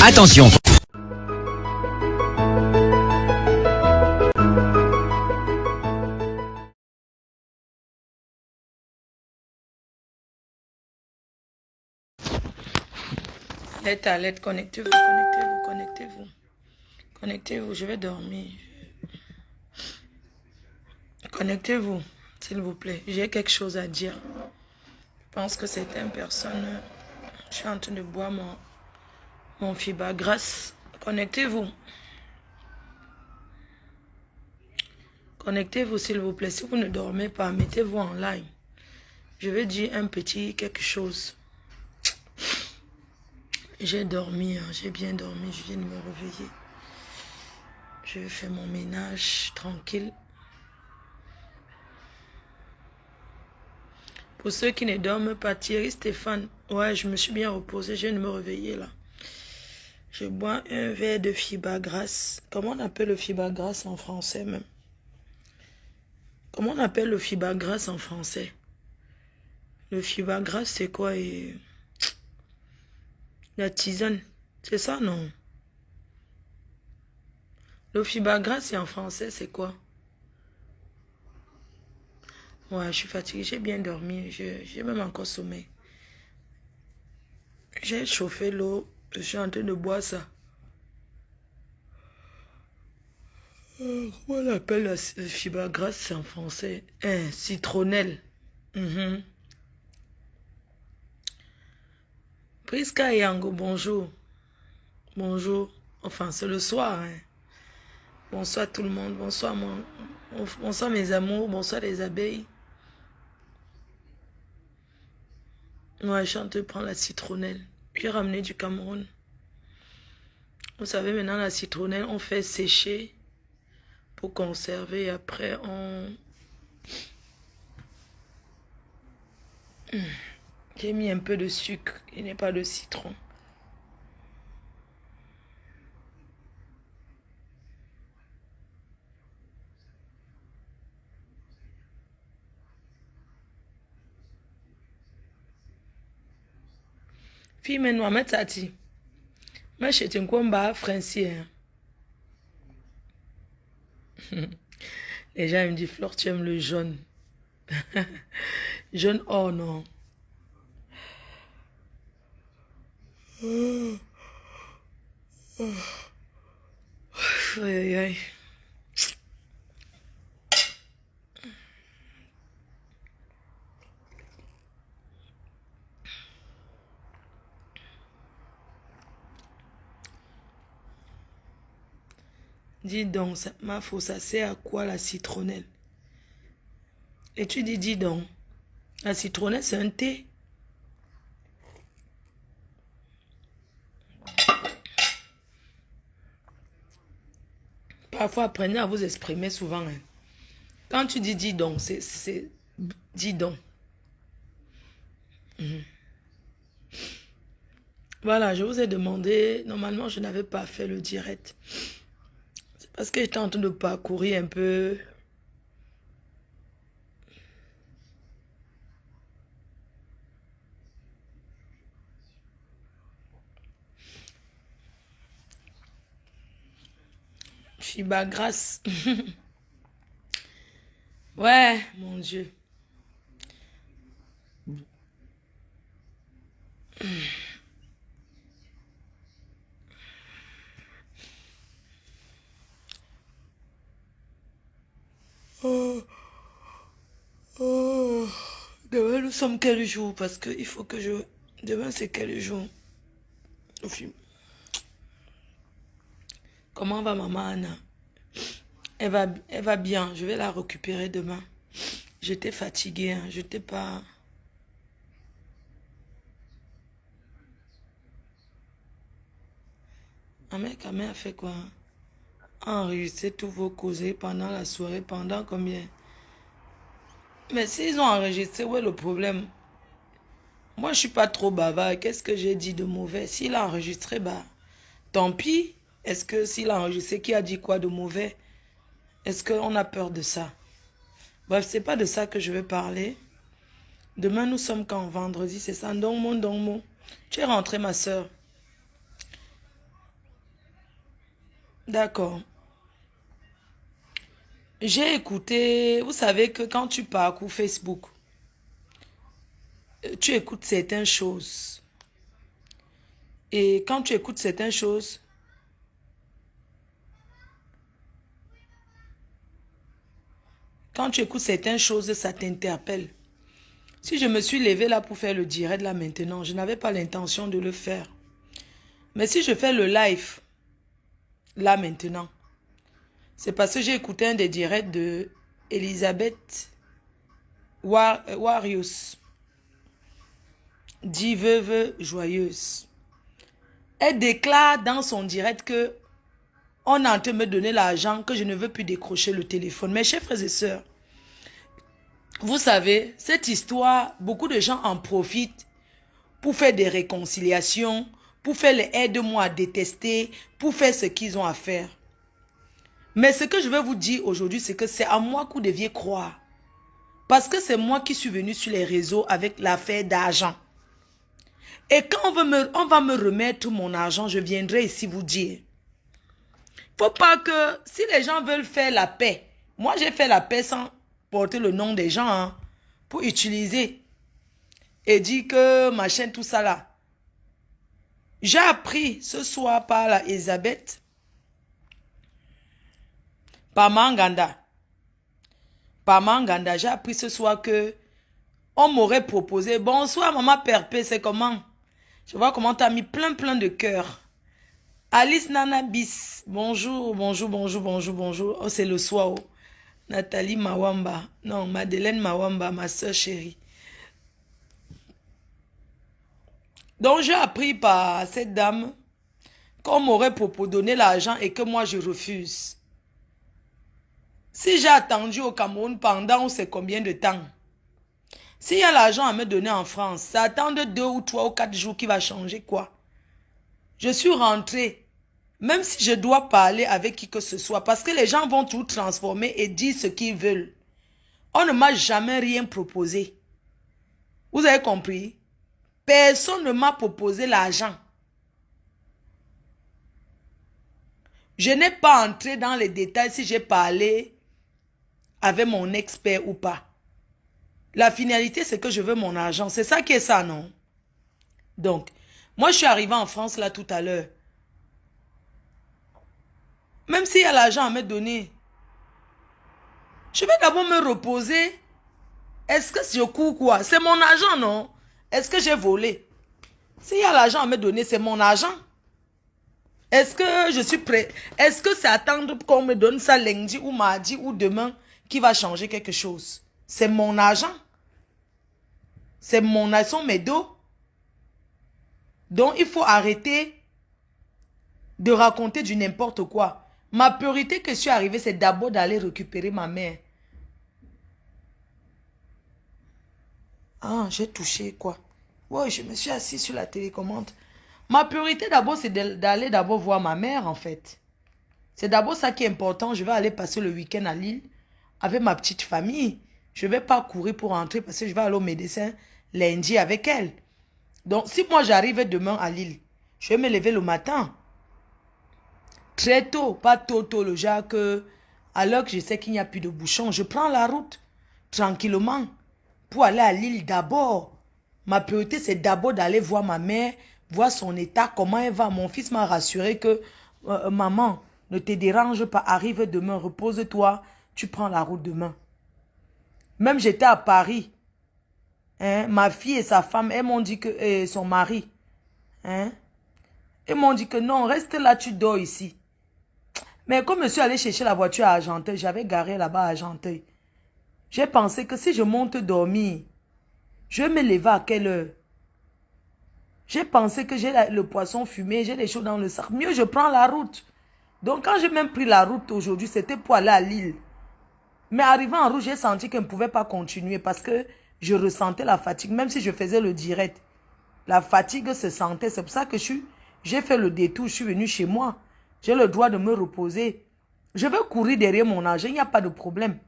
Attention. Lettre à lettre, connectez-vous, connectez-vous, connectez-vous. Connectez-vous, je vais dormir. Connectez-vous, s'il vous plaît. J'ai quelque chose à dire. Je pense que certaines personnes... Je suis en train de boire mon fibre grasse. Connectez-vous. Connectez-vous, s'il vous plaît. Si vous ne dormez pas, mettez-vous en ligne. Je vais dire un petit quelque chose. J'ai dormi, hein, j'ai bien dormi, je viens de me réveiller. Je vais faire mon ménage tranquille. Pour ceux qui ne dorment pas, Thierry Stéphane, ouais, je me suis bien reposé, je viens de me réveiller là. Je bois un verre de fibre grasse. Comment on appelle le fibre grasse en français même? Comment on appelle le fibre grasse en français? Le fibre grasse, c'est quoi? La tisane, c'est ça, non? Le fibre grasse, en français, c'est quoi? Ouais, je suis fatiguée, j'ai bien dormi, j'ai même encore sommeil. J'ai chauffé l'eau, je suis en train de boire ça. Comment on appelle la fibre grasse en français? Citronnelle. Priska et Yango, bonjour. Bonjour. Enfin, c'est le soir. Hein. Bonsoir tout le monde. Bonsoir, bonsoir mes amours. Bonsoir les abeilles. Ouais, je suis en train de prendre la citronnelle. J'ai ramené du Cameroun. Vous savez, maintenant, la citronnelle, on fait sécher pour conserver. Et après, J'ai mis un peu de sucre. Il n'est pas de citron. Fille, mais non, mais tati. Mais je te comprends, français. Les gens ils me disent, Flore, tu aimes le jaune. Jaune, oh non. Aïe, aïe, aïe. Dis donc, ma faux, ça sert à quoi la citronnelle? Et tu dis donc, la citronnelle c'est un thé. Parfois, apprenez à vous exprimer souvent. Hein. Quand tu dis donc, c'est dis donc. Voilà, je vous ai demandé, normalement je n'avais pas fait le direct. C'est parce que j'étais en train de parcourir un peu. Fibre grasse. Ouais, mon Dieu. Oh, oh. Demain, nous sommes quel jour? Parce qu'il faut que je... Demain, c'est quel jour? Comment va maman Anna? Elle va bien. Je vais la récupérer demain. J'étais fatiguée. Hein. J'étais pas... Ahmed a fait quoi? Enregistrer tous vos causés pendant la soirée. Pendant combien? Mais s'ils ont enregistré, où est le problème? Moi, je suis pas trop bavard. Qu'est-ce que j'ai dit de mauvais? S'il a enregistré, bah, tant pis. Est-ce que s'il a enregistré, qui a dit quoi de mauvais? Est-ce qu'on a peur de ça? Bref, c'est pas de ça que je vais parler. Demain, nous sommes quand vendredi, c'est ça? Donc, mon. Tu es rentrée, ma soeur. D'accord. J'ai écouté, vous savez que quand tu parcours Facebook, tu écoutes certaines choses. Et quand tu écoutes certaines choses, ça t'interpelle. Si je me suis levée là pour faire le direct là maintenant, je n'avais pas l'intention de le faire. Mais si je fais le live là maintenant, c'est parce que j'ai écouté un des directs de Elisabeth Warius, dit veuve joyeuse. Elle déclare dans son direct que on est en train de me donner l'argent, que je ne veux plus décrocher le téléphone. Mes chers frères et sœurs, vous savez, cette histoire, beaucoup de gens en profitent pour faire des réconciliations, pour faire les aide-moi à détester, pour faire ce qu'ils ont à faire. Mais ce que je vais vous dire aujourd'hui, c'est que c'est à moi que vous deviez croire. Parce que c'est moi qui suis venu sur les réseaux avec l'affaire d'argent. Et quand on va me remettre mon argent, je viendrai ici vous dire. Faut pas que, si les gens veulent faire la paix, moi j'ai fait la paix sans porter le nom des gens, hein, pour utiliser et dire que machin, tout ça là. J'ai appris ce soir par la Elisabeth, par Manganda, j'ai appris ce soir que on m'aurait proposé, bonsoir maman Perpé, c'est comment? Je vois comment tu as mis plein de cœur. Alice Nana Bis, bonjour. Oh, c'est le soir. Oh. Nathalie Mawamba, non, Madeleine Mawamba, ma soeur chérie. Donc, j'ai appris par cette dame qu'on m'aurait proposé donner l'argent et que moi, je refuse. Si j'ai attendu au Cameroun pendant on sait combien de temps, s'il y a l'argent à me donner en France, ça attend de 2 ou 3 ou 4 jours qui va changer quoi? Je suis rentrée, même si je dois parler avec qui que ce soit, parce que les gens vont tout transformer et dire ce qu'ils veulent. On ne m'a jamais rien proposé. Vous avez compris? Personne ne m'a proposé l'argent. Je n'ai pas entré dans les détails si j'ai parlé avec mon expert ou pas. La finalité, c'est que je veux mon argent. C'est ça qui est ça, non? Donc, moi, je suis arrivée en France là tout à l'heure. Même s'il y a l'argent à me donner, je vais d'abord me reposer. Est-ce que je cours quoi? C'est mon argent, non? Est-ce que j'ai volé? S'il y a l'argent à me donner, c'est mon argent. Est-ce que je suis prêt? Est-ce que c'est attendre qu'on me donne ça lundi ou mardi ou demain qui va changer quelque chose? C'est mon argent. C'est mon argent, mes dos. Donc, il faut arrêter de raconter du n'importe quoi. Ma priorité que je suis arrivée, c'est d'abord d'aller récupérer ma mère. Ah, j'ai touché quoi? Ouais, je me suis assise sur la télécommande. Ma priorité d'abord, c'est d'aller d'abord voir ma mère en fait. C'est d'abord ça qui est important. Je vais aller passer le week-end à Lille avec ma petite famille. Je ne vais pas courir pour rentrer parce que je vais aller au médecin lundi avec elle. Donc, si moi j'arrive demain à Lille, je vais me lever le matin. Très tôt, pas tôt le genre que, alors que je sais qu'il n'y a plus de bouchons, je prends la route tranquillement pour aller à Lille d'abord. Ma priorité, c'est d'abord d'aller voir ma mère, voir son état, comment elle va. Mon fils m'a rassuré que, maman, ne te dérange pas, arrive demain, repose-toi, tu prends la route demain. Même j'étais à Paris, hein, ma fille et sa femme, elles m'ont dit que, et son mari, hein, elles m'ont dit que non, reste là, tu dors ici. Mais comme je suis allé chercher la voiture à Argenteuil, j'avais garé là-bas à Argenteuil. J'ai pensé que si je monte dormir, je vais me lever à quelle heure? J'ai pensé que j'ai le poisson fumé, j'ai des choses dans le sac. Mieux, je prends la route. Donc, quand j'ai même pris la route aujourd'hui, c'était pour aller à Lille. Mais arrivant en route, j'ai senti que je ne pouvais pas continuer parce que je ressentais la fatigue. Même si je faisais le direct, la fatigue se sentait. C'est pour ça que j'ai fait le détour, je suis venu chez moi. J'ai le droit de me reposer. Je veux courir derrière mon argent, il n'y a pas de problème.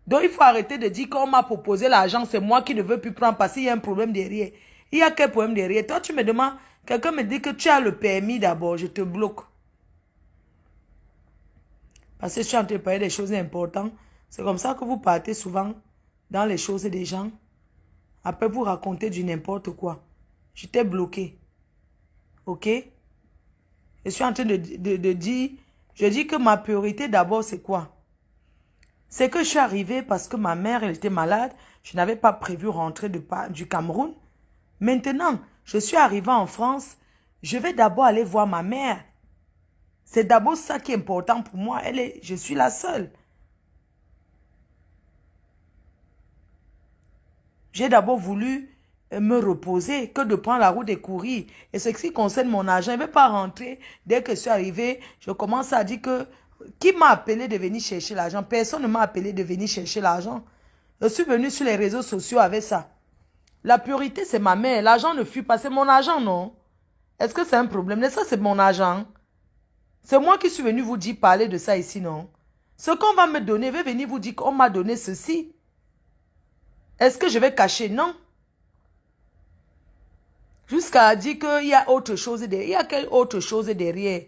Donc, il faut arrêter de dire qu'on m'a proposé l'argent, c'est moi qui ne veux plus prendre parce qu'il y a un problème derrière. Il y a quel problème derrière? Toi, tu me demandes, quelqu'un me dit que tu as le permis d'abord, je te bloque. Parce que je suis en train de parler des choses importantes. C'est comme ça que vous partez souvent dans les choses des gens. Après, vous racontez du n'importe quoi. J'étais bloqué. OK? Je suis en train de dire, je dis que ma priorité d'abord, c'est quoi? C'est que je suis arrivée parce que ma mère, elle était malade. Je n'avais pas prévu rentrer du Cameroun. Maintenant, je suis arrivée en France. Je vais d'abord aller voir ma mère. C'est d'abord ça qui est important pour moi. Je suis la seule. J'ai d'abord voulu me reposer que de prendre la route et courir. Et ce qui concerne mon argent, je ne vais pas rentrer. Dès que je suis arrivée, je commence à dire que qui m'a appelé de venir chercher l'argent? Personne ne m'a appelé de venir chercher l'argent. Je suis venue sur les réseaux sociaux avec ça. La priorité, c'est ma mère. L'argent ne fuit pas. C'est mon argent, non? Est-ce que c'est un problème? Mais ça, c'est mon argent. C'est moi qui suis venu vous dire parler de ça ici, non? Ce qu'on va me donner, je vais venir vous dire qu'on m'a donné ceci. Est-ce que je vais cacher? Non. Jusqu'à dire qu'il y a autre chose derrière. Il y a quelle autre chose derrière?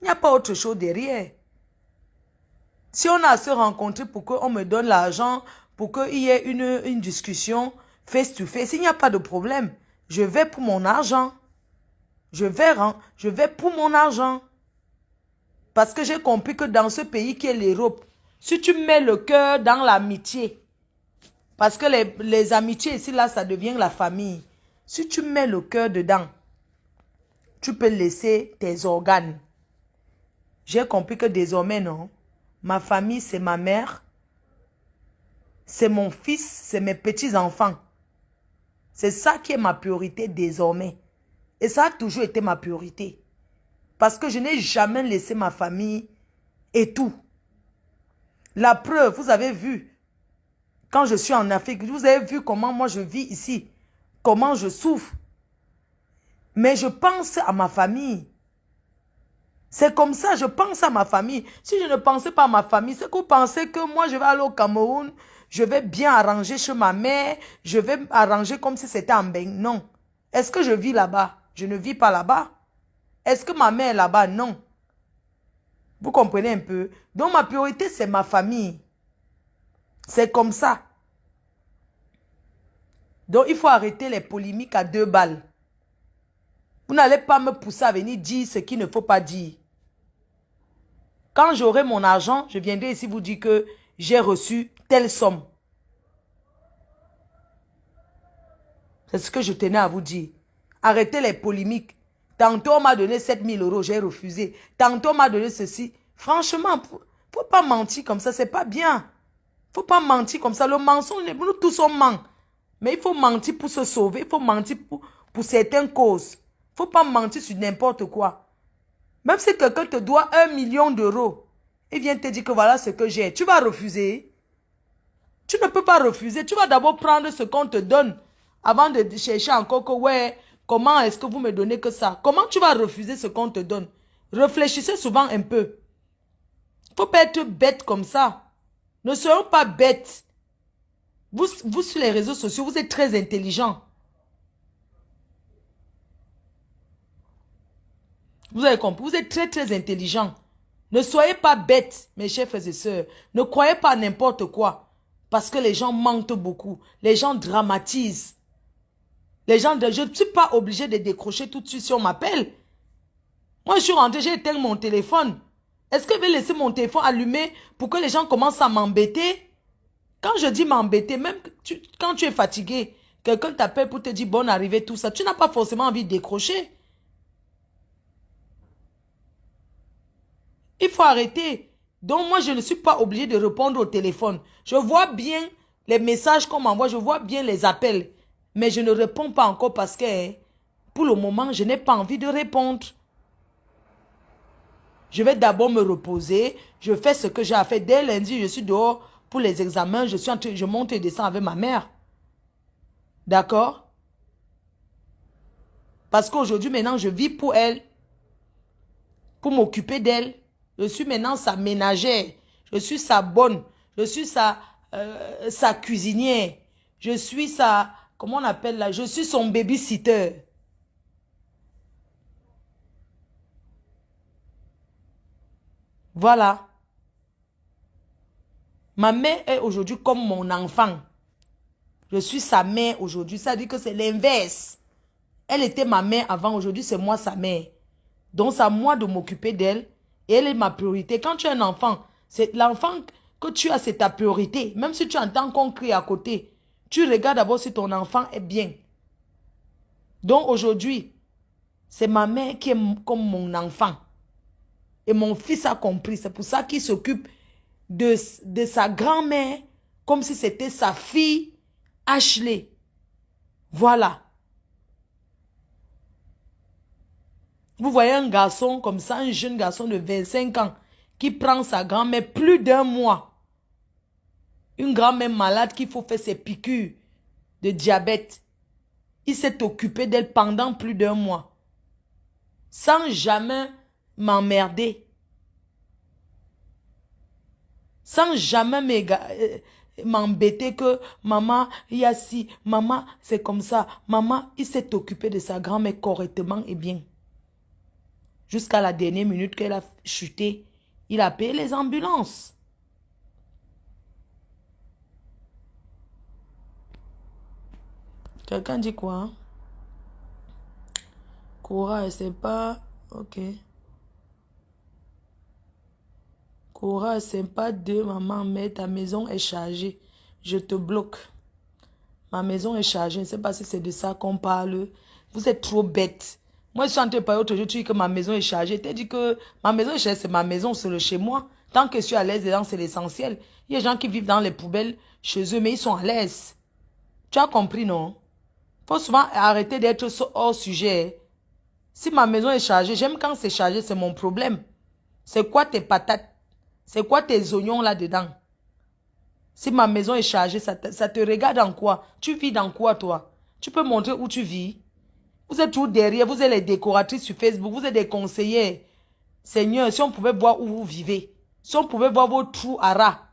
Il n'y a pas autre chose derrière. Si on a à se rencontrer pour qu'on me donne l'argent, pour qu'il y ait une discussion face to face, il n'y a pas de problème. Je vais pour mon argent. Je vais pour mon argent. Parce que j'ai compris que dans ce pays qui est l'Europe, si tu mets le cœur dans l'amitié, parce que les amitiés ici, là, ça devient la famille. Si tu mets le cœur dedans, tu peux laisser tes organes. J'ai compris que désormais, non. Ma famille, c'est ma mère, c'est mon fils, c'est mes petits-enfants. C'est ça qui est ma priorité désormais. Et ça a toujours été ma priorité. Parce que je n'ai jamais laissé ma famille et tout. La preuve, vous avez vu, quand je suis en Afrique, vous avez vu comment moi je vis ici, comment je souffre. Mais je pense à ma famille. C'est comme ça, je pense à ma famille. Si je ne pensais pas à ma famille, c'est que vous pensez que moi je vais aller au Cameroun, je vais bien arranger chez ma mère, je vais arranger comme si c'était en bain. Non. Est-ce que je vis là-bas? Je ne vis pas là-bas. Est-ce que ma mère est là-bas? Non. Vous comprenez un peu? Donc ma priorité, c'est ma famille. C'est comme ça. Donc il faut arrêter les polémiques à 2 balles. Vous n'allez pas me pousser à venir dire ce qu'il ne faut pas dire. Quand j'aurai mon argent, je viendrai ici vous dire que j'ai reçu telle somme. C'est ce que je tenais à vous dire. Arrêtez les polémiques. Tantôt on m'a donné 7 000 euros, j'ai refusé. Tantôt on m'a donné ceci. Franchement, faut pas mentir comme ça, c'est pas bien. Faut pas mentir comme ça. Le mensonge, nous tous on ment. Mais il faut mentir pour se sauver. Il faut mentir pour certaines causes. Faut pas mentir sur n'importe quoi. Même si quelqu'un te doit 1 million d'euros, il vient te dire que voilà ce que j'ai. Tu vas refuser. Tu ne peux pas refuser. Tu vas d'abord prendre ce qu'on te donne avant de chercher encore que ouais, comment est-ce que vous me donnez que ça? Comment tu vas refuser ce qu'on te donne? Réfléchissez souvent un peu. Faut pas être bête comme ça. Ne soyons pas bêtes. Vous sur les réseaux sociaux, vous êtes très intelligents. Vous avez compris, vous êtes très très intelligents. Ne soyez pas bêtes, mes chers frères et sœurs. Ne croyez pas n'importe quoi. Parce que les gens mentent beaucoup. Les gens dramatisent. Je ne suis pas obligé de décrocher tout de suite si on m'appelle. Moi, je suis rentré, j'ai éteint mon téléphone. Est-ce que je vais laisser mon téléphone allumé pour que les gens commencent à m'embêter? Quand je dis m'embêter, même quand tu es fatigué, quelqu'un t'appelle pour te dire bonne arrivée, tout ça, tu n'as pas forcément envie de décrocher. Il faut arrêter. Donc moi, je ne suis pas obligé de répondre au téléphone. Je vois bien les messages qu'on m'envoie, je vois bien les appels. Mais je ne réponds pas encore parce que, pour le moment, je n'ai pas envie de répondre. Je vais d'abord me reposer. Je fais ce que j'ai à faire. Dès lundi, je suis dehors pour les examens. Je monte et descends avec ma mère. D'accord? Parce qu'aujourd'hui, maintenant, je vis pour elle. Pour m'occuper d'elle. Je suis maintenant sa ménagère. Je suis sa bonne. Je suis sa cuisinière. Je suis sa... Comment on appelle là? Je suis son babysitter. Voilà. Ma mère est aujourd'hui comme mon enfant. Je suis sa mère aujourd'hui. Ça veut dire que c'est l'inverse. Elle était ma mère avant. Aujourd'hui, c'est moi sa mère. Donc, c'est à moi de m'occuper d'elle. Et elle est ma priorité. Quand tu es un enfant, c'est l'enfant que tu as, c'est ta priorité. Même si tu entends qu'on crie à côté, tu regardes d'abord si ton enfant est bien. Donc, aujourd'hui, c'est ma mère qui est comme mon enfant. Et mon fils a compris. C'est pour ça qu'il s'occupe de sa grand-mère comme si c'était sa fille Ashley. Voilà. Vous voyez un garçon comme ça, un jeune garçon de 25 ans qui prend sa grand-mère plus d'1 mois. Une grand-mère malade qu'il faut faire ses piqûres de diabète. Il s'est occupé d'elle pendant plus d'1 mois. Sans jamais m'emmerder. Sans jamais m'embêter que maman, il y a ci, maman, c'est comme ça. Maman, il s'est occupé de sa grand-mère correctement et bien. Jusqu'à la dernière minute qu'elle a chuté, il a payé les ambulances. Quelqu'un dit quoi? Courage, c'est pas... Ok. Courage, c'est pas de maman, mais ta maison est chargée. Je te bloque. Ma maison est chargée. Je ne sais pas si c'est de ça qu'on parle. Vous êtes trop bête. Moi, je suis en train de parler autre jour, tu dis que ma maison est chargée. Tu as dit que ma maison est chargée, c'est ma maison, c'est le chez moi. Tant que je suis à l'aise dedans, c'est l'essentiel. Il y a des gens qui vivent dans les poubelles chez eux, mais ils sont à l'aise. Tu as compris, non? Il faut souvent arrêter d'être hors sujet. Si ma maison est chargée, j'aime quand c'est chargé, c'est mon problème. C'est quoi tes patates? C'est quoi tes oignons là-dedans? Si ma maison est chargée, ça te regarde en quoi? Tu vis dans quoi, toi? Tu peux montrer où tu vis? Vous êtes tout derrière, vous êtes les décoratrices sur Facebook, vous êtes des conseillers. Seigneur, si on pouvait voir où vous vivez, si on pouvait voir vos trous à rats,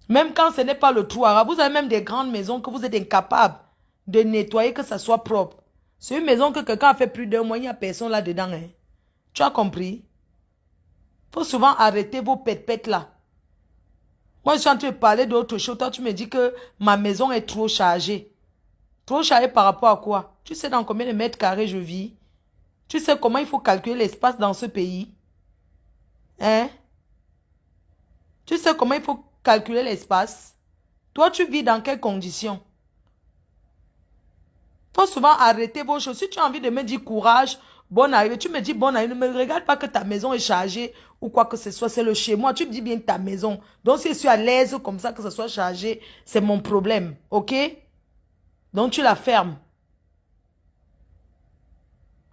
même quand ce n'est pas le trou à rats, vous avez même des grandes maisons que vous êtes incapables de nettoyer, que ça soit propre. C'est une maison que quelqu'un a fait plus d'1 mois, il n'y a personne là-dedans. Hein. Tu as compris? Il faut souvent arrêter vos pètes là. Moi, je suis en train de parler d'autre chose. Toi, tu me dis que ma maison est trop chargée. Trop chargée par rapport à quoi? Tu sais dans combien de mètres carrés je vis? Tu sais comment il faut calculer l'espace dans ce pays? Hein? Tu sais comment il faut calculer l'espace? Toi, tu vis dans quelles conditions? Il faut souvent arrêter vos choses. Si tu as envie de me dire courage, bonne arrivée, tu me dis bonne arrivée. Ne me regarde pas que ta maison est chargée ou quoi que ce soit. C'est le chez moi. Tu me dis bien ta maison. Donc, si je suis à l'aise comme ça, que ce soit chargé, c'est mon problème. OK? Donc, tu la fermes.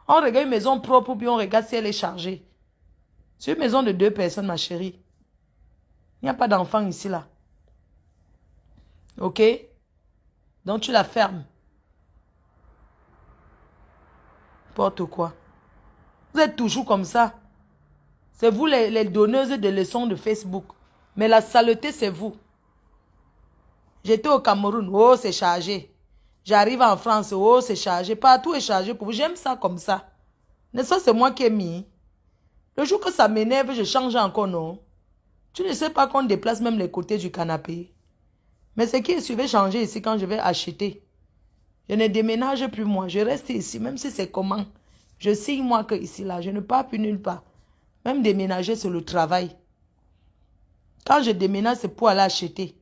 On regarde une maison propre ou bien on regarde si elle est chargée. C'est une maison de 2 personnes, ma chérie. Il n'y a pas d'enfant ici, là. OK? Donc, tu la fermes. N'importe quoi. Vous êtes toujours comme ça. C'est vous les donneuses de leçons de Facebook. Mais la saleté, c'est vous. J'étais au Cameroun. Oh, c'est chargé. J'arrive en France. Oh, c'est chargé. Partout est chargé pour vous. J'aime ça comme ça. Mais ça, c'est moi qui ai mis. Le jour que ça m'énerve, je change encore, non? Tu ne sais pas qu'on déplace même les côtés du canapé. Mais ce qui est, je vais changer ici quand je vais acheter. Je ne déménage plus moi. Je reste ici, même si c'est comment. Je signe moi que ici, là. Je ne pars plus nulle part. Même déménager, c'est le travail. Quand je déménage, c'est pour aller acheter.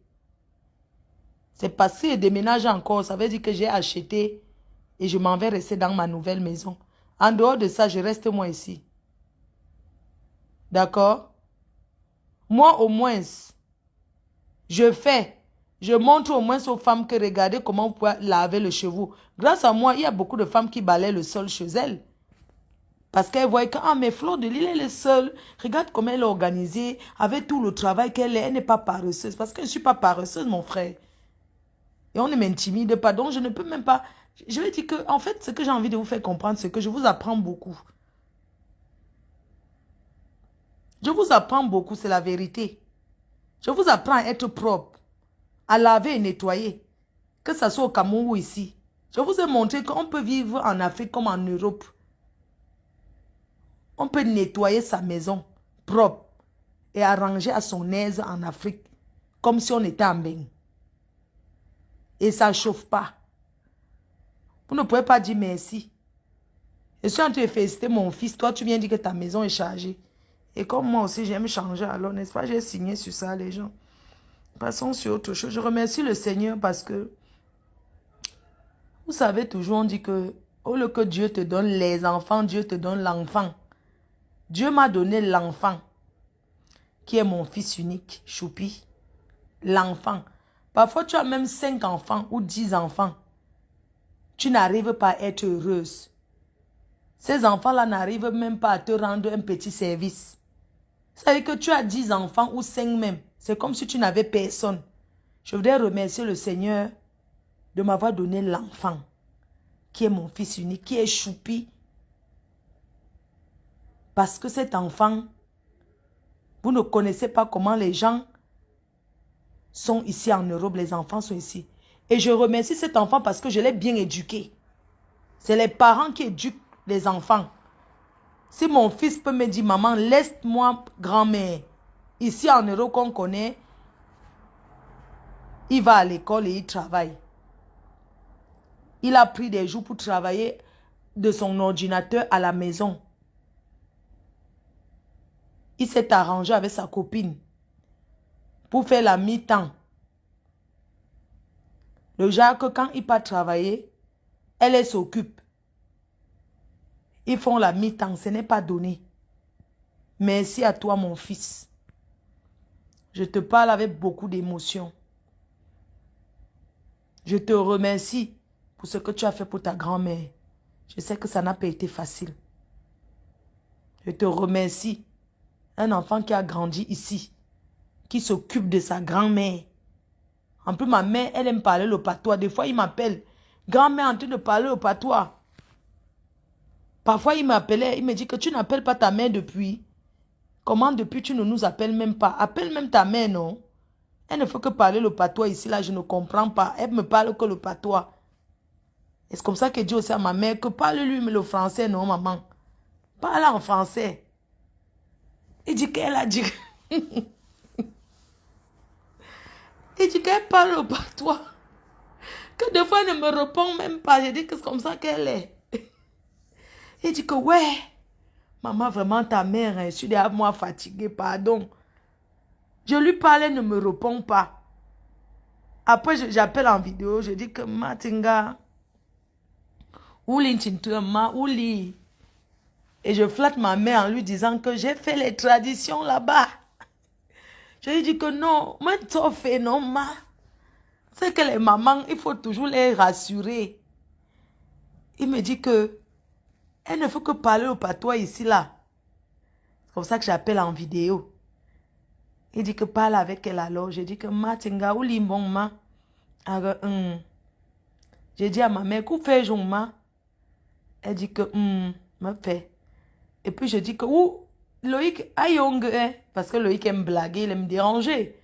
C'est parce que je déménage encore. Ça veut dire que j'ai acheté et je m'en vais rester dans ma nouvelle maison. En dehors de ça, je reste moi ici. D'accord? Moi, au moins, je montre au moins aux femmes que regardez comment vous pouvez laver le cheveu. Grâce à moi, il y a beaucoup de femmes qui balaient le sol chez elles. Parce qu'elles voient que, ah, mais Fleur de Lille, elle est seule. Regarde comment elle est organisée, avec tout le travail qu'elle est. Elle n'est pas paresseuse. Parce que je ne suis pas paresseuse, mon frère. Et on ne m'intimide pas. Donc, je ne peux même pas... Je vais dire que, en fait, ce que j'ai envie de vous faire comprendre, c'est que je vous apprends beaucoup. Je vous apprends beaucoup, c'est la vérité. Je vous apprends à être propre, à laver et nettoyer. Que ce soit au Cameroun ou ici. Je vous ai montré qu'on peut vivre en Afrique comme en Europe. On peut nettoyer sa maison propre. et à ranger à son aise en Afrique, comme si on était en bain. Et ça ne chauffe pas. Vous ne pouvez pas dire merci. Je suis en train de féliciter mon fils. Toi, tu viens dire que ta maison est chargée. Et comme moi aussi, j'aime changer, alors n'est-ce pas, j'ai signé sur ça, les gens. Passons sur autre chose. Je remercie le Seigneur parce que, vous savez, toujours on dit que, au lieu que Dieu te donne les enfants, Dieu te donne l'enfant. Dieu m'a donné l'enfant, qui est mon fils unique, Choupi. L'enfant. Parfois, tu as même 5 enfants ou 10 enfants. Tu n'arrives pas à être heureuse. Ces enfants-là n'arrivent même pas à te rendre un petit service. Ça veut dire que tu as 10 enfants ou 5 même. C'est comme si tu n'avais personne. Je voudrais remercier le Seigneur de m'avoir donné l'enfant, qui est mon fils unique, qui est Choupi. Parce que cet enfant, vous ne connaissez pas comment les gens sont ici en Europe, les enfants sont ici. Et je remercie cet enfant parce que je l'ai bien éduqué. C'est les parents qui éduquent les enfants. Si mon fils peut me dire, maman, laisse-moi grand-mère. Ici en Europe qu'on connaît, il va à l'école et il travaille. Il a pris des jours pour travailler de son ordinateur à la maison. Il s'est arrangé avec sa copine pour faire la mi-temps. Le genre que quand il part travailler, elle s'occupe. Ils font la mi-temps, ce n'est pas donné. Merci à toi, mon fils. Je te parle avec beaucoup d'émotion. Je te remercie pour ce que tu as fait pour ta grand-mère. Je sais que ça n'a pas été facile. Je te remercie. Un enfant qui a grandi ici, qui s'occupe de sa grand-mère. En plus, ma mère, elle aime parler le patois. Des fois, il m'appelle. Grand-mère en train de parler le patois. Parfois, il m'appelait, il me dit que tu n'appelles pas ta mère depuis. Comment depuis tu ne nous appelles même pas? Appelle même ta mère, non? Elle ne fait que parler le patois ici, là, je ne comprends pas. Elle me parle que le patois. Et c'est comme ça que dit aussi à ma mère que parle-lui le français, non, maman? Parle en français. Il dit qu'elle a dit... Il dit qu'elle parle le patois. Que des fois, elle ne me répond même pas. Je dis que c'est comme ça qu'elle est. Il dit que ouais, maman, vraiment ta mère, hein, je suis déjà moi fatiguée, pardon. Je lui parle, elle ne me répond pas. Après, j'appelle en vidéo, je dis que Matinga, Ouli Ntintuma, Ouli. Et je flatte ma mère en lui disant que j'ai fait les traditions là-bas. Je lui dis que non, moi, tu fait non, ma. C'est que les mamans, il faut toujours les rassurer. Il me dit que elle ne fait que parler au patois ici, là. C'est comme ça que j'appelle en vidéo. Il dit que parle avec elle alors. Je dis que Matinga ou limbon ma. Alors, j'ai dit à ma mère, qu'où fais je ma? Elle dit que, me fait. Et puis je dis que, où Loïc aïong, hein? Parce que Loïc aime blaguer, il aime déranger.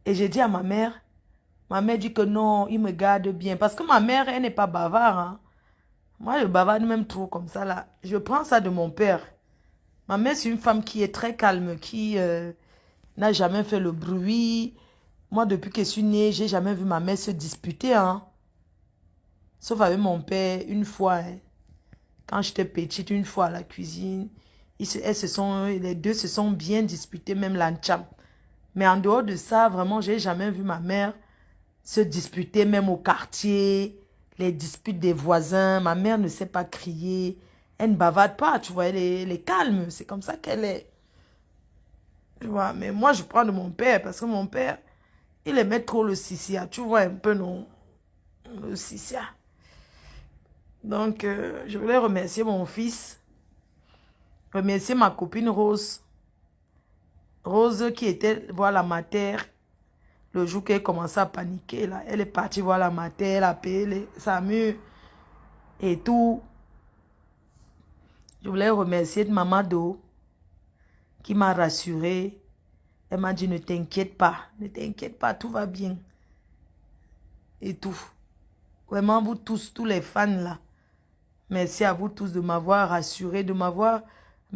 Et j'ai dit à ma mère dit que non, il me garde bien. Parce que ma mère, elle n'est pas bavard, hein. Moi, je bavarde même trop comme ça, là. Je prends ça de mon père. Ma mère, c'est une femme qui est très calme, qui n'a jamais fait le bruit. Moi, depuis que je suis née, j'ai jamais vu ma mère se disputer, hein. Sauf avec mon père, une fois, hein. Quand j'étais petite, une fois à la cuisine, les deux se sont bien disputés, même l'ancham. Mais en dehors de ça, vraiment, j'ai jamais vu ma mère se disputer, même au quartier, les disputes des voisins. Ma mère ne sait pas crier. Elle ne bavarde pas, tu vois, elle est calme. C'est comme ça qu'elle est. Tu vois, mais moi, je prends de mon père parce que mon père, il aimait trop le sissia. Tu vois un peu, non? Le sissia. Donc, je voulais remercier mon fils. Remercier ma copine Rose. Rose qui était voir la mater le jour qu'elle commençait à paniquer. Là. Elle est partie voir la mater, elle a payé SAMU et tout. Je voulais remercier Maman Do qui m'a rassurée. Elle m'a dit ne t'inquiète pas, tout va bien. Et tout. Vraiment, vous tous les fans là. Merci à vous tous de m'avoir rassuré, de m'avoir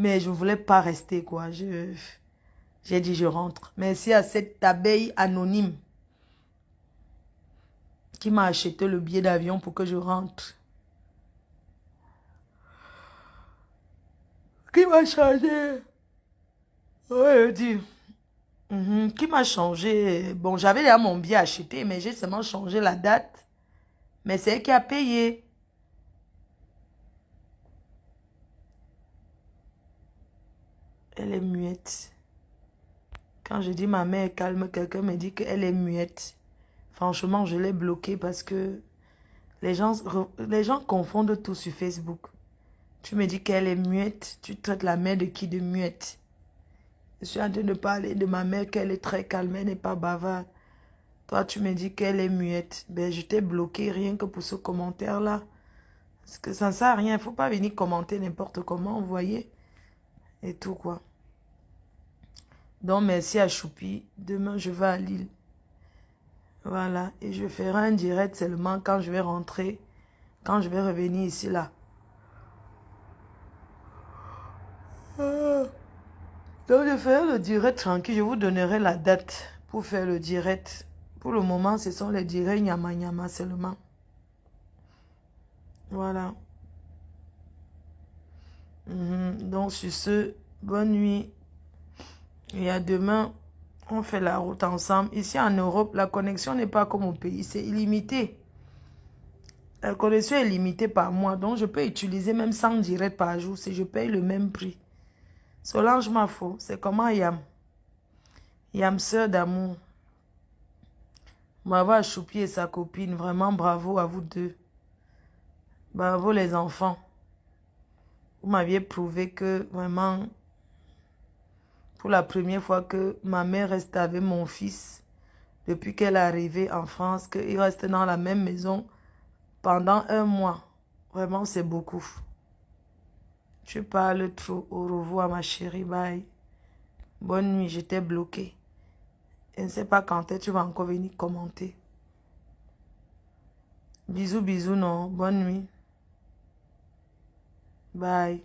Mais je ne voulais pas rester, quoi. J'ai dit, je rentre. Merci à cette abeille anonyme qui m'a acheté le billet d'avion pour que je rentre. Qui m'a changé? Ouais, dit. Qui m'a changé? Bon, j'avais déjà mon billet acheté, mais j'ai seulement changé la date. Mais c'est elle qui a payé. Elle est muette. Quand je dis ma mère est calme, quelqu'un me dit qu'elle est muette. Franchement, je l'ai bloquée parce que les gens confondent tout sur Facebook. Tu me dis qu'elle est muette. Tu traites la mère de qui de muette? Je suis en train de parler de ma mère qu'elle est très calme, elle n'est pas bavarde. Toi, tu me dis qu'elle est muette. Ben, je t'ai bloqué rien que pour ce commentaire-là. Parce que ça ne sert à rien. Il ne faut pas venir commenter n'importe comment, vous voyez. Et tout, quoi. Donc, merci à Choupi. Demain, je vais à Lille. Voilà. Et je ferai un direct seulement quand je vais rentrer. Quand je vais revenir ici, là. Donc, je ferai le direct tranquille. Je vous donnerai la date pour faire le direct. Pour le moment, ce sont les directs Nyama Nyama seulement. Voilà. Donc, sur ce, bonne nuit. Et à demain, on fait la route ensemble. Ici en Europe, la connexion n'est pas comme au pays. C'est illimité. La connexion est limitée par mois. Donc, je peux utiliser même 100 directs par jour si je paye le même prix. Solange Mafo, c'est comment Yam? Yam, sœur d'amour. Bravo à Choupi et sa copine. Vraiment bravo à vous deux. Bravo les enfants. Vous m'aviez prouvé que vraiment, pour la première fois que ma mère reste avec mon fils, depuis qu'elle est arrivée en France, qu'il reste dans la même maison pendant 1 mois. Vraiment, c'est beaucoup. Tu parles trop. Au revoir, ma chérie. Bye. Bonne nuit, j'étais bloquée. Je ne sais pas quand tu vas encore venir commenter. Bisous, bisous, non. Bonne nuit. Bye.